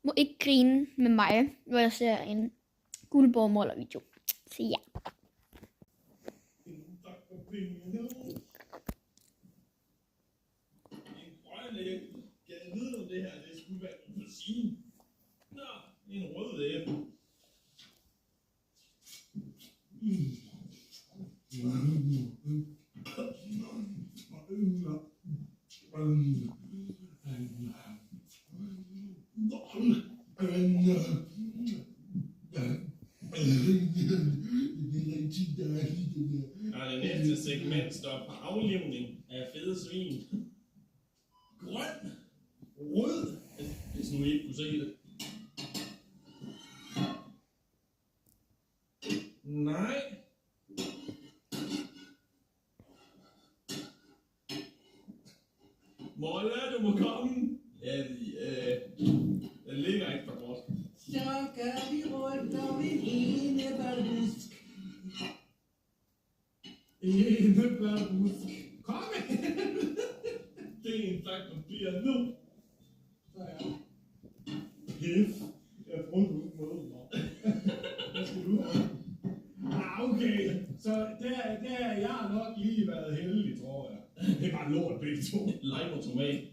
må ikke grine med mig, når jeg ser en Guldborg Moller video. Så ja. Kan jeg vide, om det her det skulle være en rosine? Nå, en rød æble. Og det næste segment står på aflivning af fede svin. Grøn, rød, hvis nu I ikke kunne se det. Nej. Molla, du må komme. Ja, den ligger ikke for godt. Så gør vi rundt om en enebærbusk. Enebærbusk. Kom igen. Det er en papir nu. Så ja. Pif. Jeg tror, du ikke må mig. Hvad skal du have? Okay. Så der jeg har nok lige været heldig, tror jeg. Det er bare lort begge to. Lime og tomat.